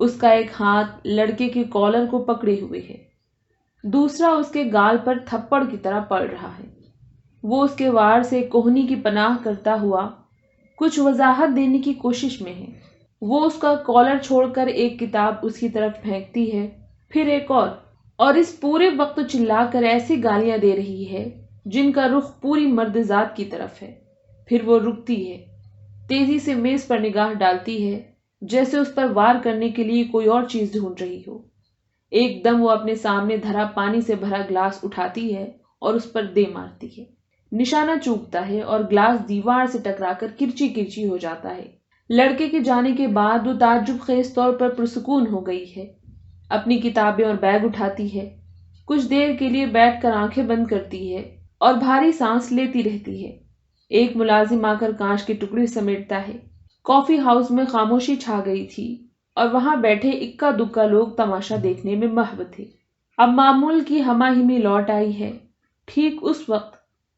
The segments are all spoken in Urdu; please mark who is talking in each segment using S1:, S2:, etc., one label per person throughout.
S1: اس کا ایک ہاتھ لڑکے کے کالر کو پکڑے ہوئے ہے، دوسرا اس کے گال پر تھپڑ کی طرح پڑ رہا ہے۔ وہ اس کے وار سے کوہنی کی پناہ کرتا ہوا کچھ وضاحت دینے کی کوشش میں ہے۔ وہ اس کا کالر چھوڑ کر ایک کتاب اس کی طرف پھینکتی ہے، پھر ایک اور اس پورے وقت چلا کر ایسی گالیاں دے رہی ہے جن کا رخ پوری مرد ذات کی طرف ہے۔ پھر وہ رکتی ہے، تیزی سے میز پر نگاہ ڈالتی ہے، جیسے اس پر وار کرنے کے لیے کوئی اور چیز ڈھونڈ رہی ہو۔ ایک دم وہ اپنے سامنے دھرا پانی سے بھرا گلاس اٹھاتی ہے اور اس پر دے مارتی ہے۔ نشانہ چوکتا ہے اور گلاس دیوار سے ٹکرا کر کرچی کرچی ہو جاتا ہے۔ لڑکے کے جانے کے بعد وہ تعجب خیز طور پر پرسکون ہو گئی ہے۔ اپنی کتابیں اور بیگ اٹھاتی ہے، کچھ دیر کے لیے بیٹھ کر آنکھیں بند کرتی ہے اور بھاری سانس لیتی رہتی ہے۔ ایک ملازم آ کر کانچ کے ٹکڑے سمیٹتا ہے۔ کافی ہاؤس میں خاموشی چھا گئی تھی اور وہاں بیٹھے اکا دکا لوگ تماشا دیکھنے میں محو تھے۔ اب معمول کی ہما ہمی لوٹ آئی ہے۔ ٹھیک اس وقت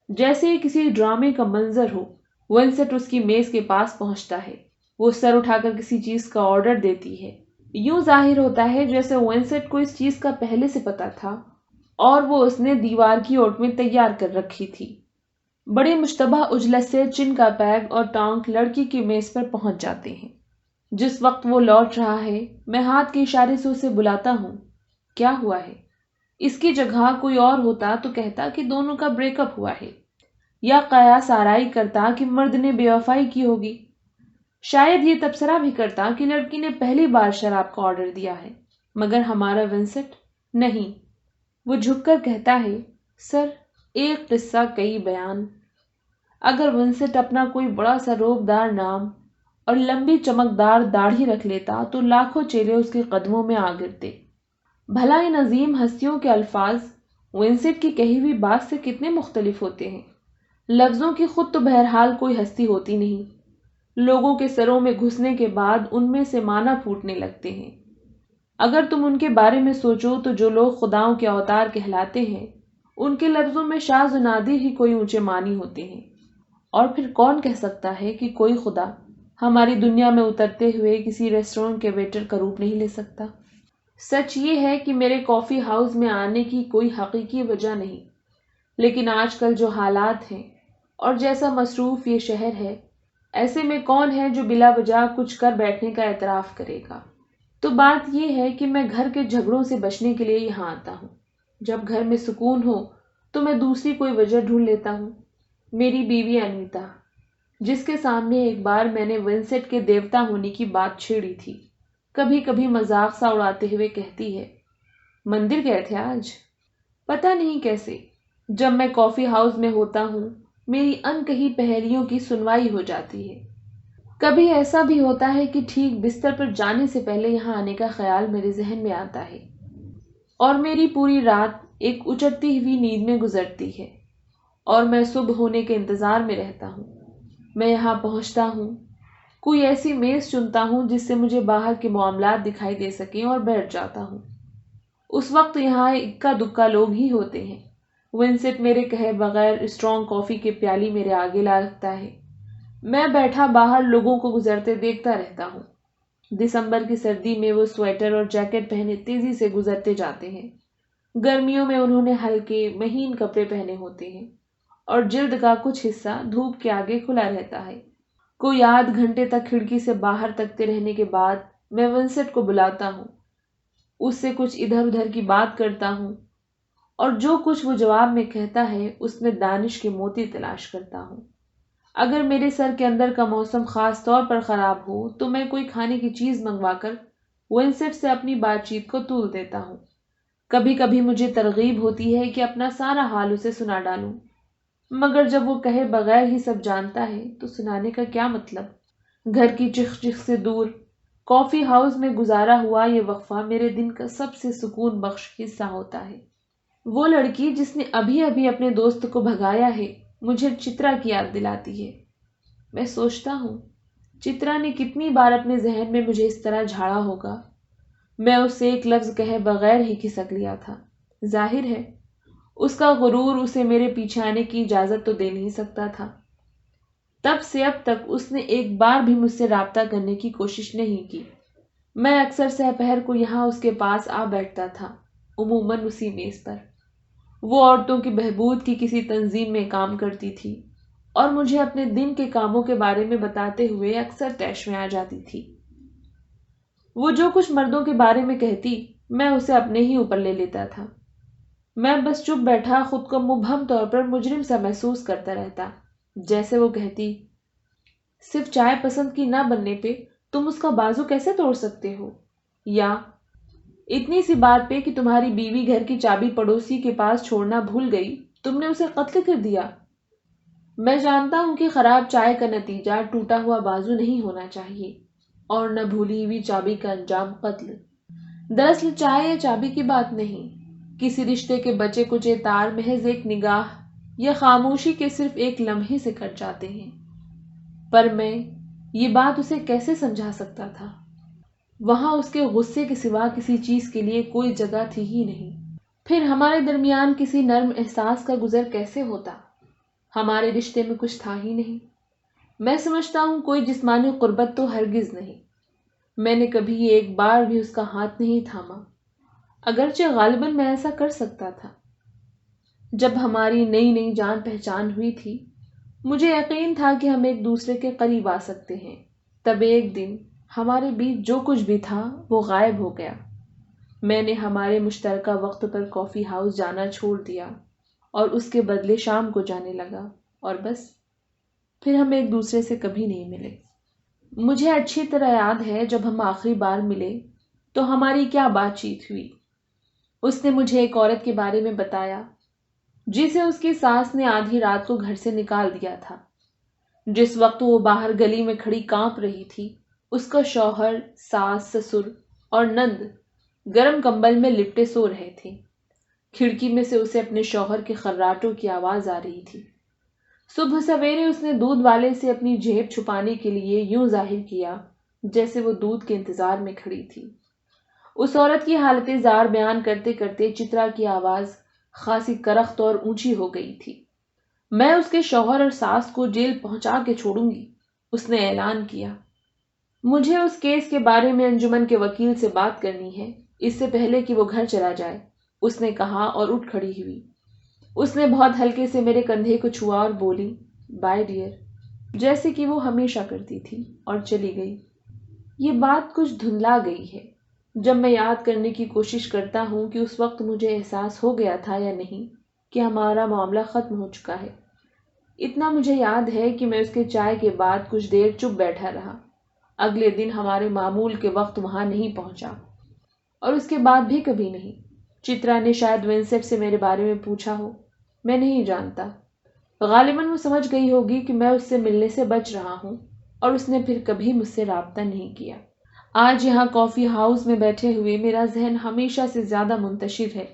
S1: جیسے کسی ڈرامے کا منظر ہو، ونسٹ اس کی میز کے پاس پہنچتا ہے۔ وہ سر اٹھا کر کسی چیز کا آرڈر دیتی ہے۔ یوں ظاہر ہوتا ہے جیسے ونسٹ کو اس چیز کا پہلے سے پتا تھا اور وہ اس نے دیوار کی اوٹ میں تیار کر رکھی تھی۔ بڑے مشتبہ اجلت سے چن کا بیگ اور ٹانک لڑکی کی میز پر پہنچ جاتے ہیں۔ جس وقت وہ لوٹ رہا ہے، میں ہاتھ کے اشارے سے اسے بلاتا ہوں۔ کیا ہوا ہے؟ اس کی جگہ کوئی اور ہوتا تو کہتا کہ دونوں کا بریک اپ ہوا ہے، یا قیاس آرائی کرتا کہ مرد نے بے وفائی کی ہوگی۔ شاید یہ تبصرہ بھی کرتا کہ لڑکی نے پہلی بار شراب کا آرڈر دیا ہے، مگر ہمارا ونسٹ نہیں۔ وہ جھک کر کہتا ہے، سر، ایک قصہ کئی بیان۔ اگر ونسٹ اپنا کوئی بڑا سا روبدار نام اور لمبی چمکدار داڑھی رکھ لیتا تو لاکھوں چیلے اس کے قدموں میں آ گرتے۔ بھلا ان عظیم ہستیوں کے الفاظ ونسٹ کی کہی ہوئی بات سے کتنے مختلف ہوتے ہیں۔ لفظوں کی خود تو بہرحال کوئی ہستی ہوتی نہیں، لوگوں کے سروں میں گھسنے کے بعد ان میں سے معنی پھوٹنے لگتے ہیں۔ اگر تم ان کے بارے میں سوچو تو جو لوگ خداؤں کے اوتار کہلاتے ہیں، ان کے لفظوں میں شاذ و نادر ہی کوئی اونچے معنی ہوتے ہیں، اور پھر کون کہہ سکتا ہے کہ کوئی خدا ہماری دنیا میں اترتے ہوئے کسی ریسٹورینٹ کے ویٹر کا روپ نہیں لے سکتا۔ سچ یہ ہے کہ میرے کافی ہاؤس میں آنے کی کوئی حقیقی وجہ نہیں، لیکن آج کل جو حالات ہیں اور جیسا مصروف یہ شہر ہے، ایسے میں کون ہے جو بلا وجہ کچھ کر بیٹھنے کا اعتراف کرے گا؟ تو بات یہ ہے کہ میں گھر کے جھگڑوں سے بچنے کے لیے یہاں آتا ہوں۔ جب گھر میں سکون ہو تو میں دوسری کوئی وجہ ڈھونڈ لیتا ہوں۔ میری بیوی انیتا، جس کے سامنے ایک بار میں نے ونسٹ کے دیوتا ہونے کی بات چھیڑی تھی، کبھی کبھی مذاق سا اڑاتے ہوئے کہتی ہے، مندر گئے تھے آج؟ پتہ نہیں کیسے جب میں کافی ہاؤس میں ہوتا ہوں میری ان کہی پہیلیوں کی سنوائی ہو جاتی ہے۔ کبھی ایسا بھی ہوتا ہے کہ ٹھیک بستر پر جانے سے پہلے یہاں آنے کا خیال میرے ذہن میں آتا ہے، اور میری پوری رات ایک اچڑتی ہوئی نیند میں گزرتی ہے، اور میں صبح ہونے کے انتظار میں رہتا ہوں۔ میں یہاں پہنچتا ہوں، کوئی ایسی میز چنتا ہوں جس سے مجھے باہر کے معاملات دکھائی دے سکیں، اور بیٹھ جاتا ہوں۔ اس وقت یہاں اکا دکا لوگ ہی ہوتے ہیں۔ ونسٹ میرے کہے بغیر اسٹرانگ کافی کے پیالی میرے آگے لا رکھتا ہے۔ میں بیٹھا باہر لوگوں کو گزرتے دیکھتا رہتا ہوں۔ دسمبر کی سردی میں وہ سویٹر اور جیکٹ پہنے تیزی سے گزرتے جاتے ہیں۔ گرمیوں میں انہوں نے ہلکے مہین کپڑے پہنے ہوتے ہیں، اور جلد کا کچھ حصہ دھوپ کے آگے کھلا رہتا ہے۔ کوئی آدھ گھنٹے تک کھڑکی سے باہر تکتے رہنے کے بعد میں ونسٹ کو بلاتا ہوں، اس سے کچھ ادھر ادھر کی بات کرتا ہوں، اور جو کچھ وہ جواب میں کہتا ہے اس میں دانش کے موتی تلاش کرتا ہوں۔ اگر میرے سر کے اندر کا موسم خاص طور پر خراب ہو تو میں کوئی کھانے کی چیز منگوا کر ونسٹ سے اپنی بات چیت کو طول دیتا ہوں۔ کبھی کبھی مجھے ترغیب ہوتی ہے کہ اپنا سارا حال اسے سنا ڈالوں، مگر جب وہ کہے بغیر ہی سب جانتا ہے تو سنانے کا کیا مطلب؟ گھر کی چخ چخ سے دور کافی ہاؤس میں گزارا ہوا یہ وقفہ میرے دن کا سب سے سکون بخش حصہ ہوتا ہے۔ وہ لڑکی جس نے ابھی ابھی اپنے دوست کو بھگایا ہے مجھے چترا کی یاد دلاتی ہے۔ میں سوچتا ہوں چترا نے کتنی بار اپنے ذہن میں مجھے اس طرح جھاڑا ہوگا۔ میں اس سے ایک لفظ کہے بغیر ہی کھسک لیا تھا۔ ظاہر ہے اس کا غرور اسے میرے پیچھے آنے کی اجازت تو دے نہیں سکتا تھا۔ تب سے اب تک اس نے ایک بار بھی مجھ سے رابطہ کرنے کی کوشش نہیں کی۔ میں اکثر سحپہر کو یہاں اس کے پاس آ بیٹھتا تھا، عموماً اسی میز پر۔ وہ عورتوں کی بہبود کی کسی تنظیم میں کام کرتی تھی اور مجھے اپنے دن کے کاموں کے بارے میں بتاتے ہوئے اکثر طیش میں آ جاتی تھی۔ وہ جو کچھ مردوں کے بارے میں کہتی، میں اسے اپنے ہی اوپر لے لیتا تھا۔ میں بس چپ بیٹھا خود کو مبہم طور پر مجرم سا محسوس کرتا رہتا، جیسے وہ کہتی، صرف چائے پسند کی نہ بننے پہ تم اس کا بازو کیسے توڑ سکتے ہو؟ یا اتنی سی بات پہ کہ تمہاری بیوی گھر کی چابی پڑوسی کے پاس چھوڑنا بھول گئی، تم نے اسے قتل کر دیا۔ میں جانتا ہوں کہ خراب چائے کا نتیجہ ٹوٹا ہوا بازو نہیں ہونا چاہیے، اور نہ بھولی ہوئی چابی کا انجام قتل۔ دراصل چائے یا چابی کی بات نہیں، کسی رشتے کے بچے کچے تار محض ایک نگاہ یا خاموشی کے صرف ایک لمحے سے کٹ جاتے ہیں۔ پر میں یہ بات اسے کیسے سمجھا سکتا تھا؟ وہاں اس کے غصے کے سوا کسی چیز کے لیے کوئی جگہ تھی ہی نہیں۔ پھر ہمارے درمیان کسی نرم احساس کا گزر کیسے ہوتا؟ ہمارے رشتے میں کچھ تھا ہی نہیں۔ میں سمجھتا ہوں کوئی جسمانی قربت تو ہرگز نہیں۔ میں نے کبھی ایک بار بھی اس کا ہاتھ نہیں تھاما، اگرچہ غالباً میں ایسا کر سکتا تھا۔ جب ہماری نئی نئی جان پہچان ہوئی تھی، مجھے یقین تھا کہ ہم ایک دوسرے کے قریب آ سکتے ہیں۔ تب ایک دن ہمارے بیچ جو کچھ بھی تھا وہ غائب ہو گیا۔ میں نے ہمارے مشترکہ وقت پر کافی ہاؤس جانا چھوڑ دیا اور اس کے بدلے شام کو جانے لگا، اور بس پھر ہم ایک دوسرے سے کبھی نہیں ملے۔ مجھے اچھی طرح یاد ہے جب ہم آخری بار ملے تو ہماری کیا بات چیت ہوئی۔ اس نے مجھے ایک عورت کے بارے میں بتایا جسے اس کی ساس نے آدھی رات کو گھر سے نکال دیا تھا۔ جس وقت وہ باہر گلی میں کھڑی کانپ رہی تھی، اس کا شوہر، ساس، سسر اور نند گرم کمبل میں لپٹے سو رہے تھے۔ کھڑکی میں سے اسے اپنے شوہر کے خراٹوں کی آواز آ رہی تھی۔ صبح سویرے اس نے دودھ والے سے اپنی جیب چھپانے کے لیے یوں ظاہر کیا جیسے وہ دودھ کے انتظار میں کھڑی تھی۔ اس عورت کی حالت زار بیان کرتے کرتے چترا کی آواز خاصی کرخت اور اونچی ہو گئی تھی۔ میں اس کے شوہر اور ساس کو جیل پہنچا کے چھوڑوں گی، اس نے اعلان کیا۔ مجھے اس کیس کے بارے میں انجمن کے وکیل سے بات کرنی ہے، اس سے پہلے کہ وہ گھر چلا جائے، اس نے کہا اور اٹھ کھڑی ہوئی۔ اس نے بہت ہلکے سے میرے کندھے کو چھوا اور بولی، بائے ڈیئر، جیسے کہ وہ ہمیشہ کرتی تھی، اور چلی گئی۔ یہ بات کچھ دھندلا گئی ہے۔ جب میں یاد کرنے کی کوشش کرتا ہوں کہ اس وقت مجھے احساس ہو گیا تھا یا نہیں کہ ہمارا معاملہ ختم ہو چکا ہے، اتنا مجھے یاد ہے کہ میں اس کے چائے کے بعد کچھ دیر چپ بیٹھا رہا۔ اگلے دن ہمارے معمول کے وقت وہاں نہیں پہنچا، اور اس کے بعد بھی کبھی نہیں۔ چترا نے شاید ونسٹ سے میرے بارے میں پوچھا ہو، میں نہیں جانتا۔ غالباً وہ سمجھ گئی ہوگی کہ میں اس سے ملنے سے بچ رہا ہوں، اور اس نے پھر کبھی مجھ سے رابطہ نہیں کیا۔ آج یہاں کافی ہاؤس میں بیٹھے ہوئے میرا ذہن ہمیشہ سے زیادہ منتشر ہے۔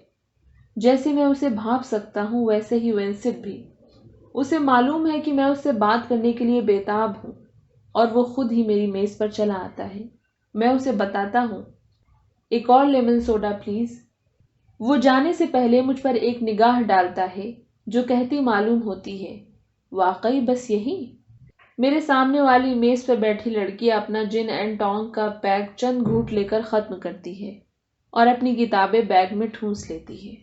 S1: جیسے میں اسے بھانپ سکتا ہوں ویسے ہی ونسٹ بھی۔ اسے معلوم ہے کہ میں اس سے بات کرنے کے لیے بےتاب ہوں، اور وہ خود ہی میری میز پر چلا آتا ہے۔ میں اسے بتاتا ہوں، ایک اور لیمن سوڈا پلیز۔ وہ جانے سے پہلے مجھ پر ایک نگاہ ڈالتا ہے جو کہتی معلوم ہوتی ہے، واقعی بس یہی؟ میرے سامنے والی میز پر بیٹھی لڑکی اپنا جن اینڈ ٹانگ کا پیک چند گھونٹ لے کر ختم کرتی ہے اور اپنی کتابیں بیگ میں ٹھونس لیتی ہے۔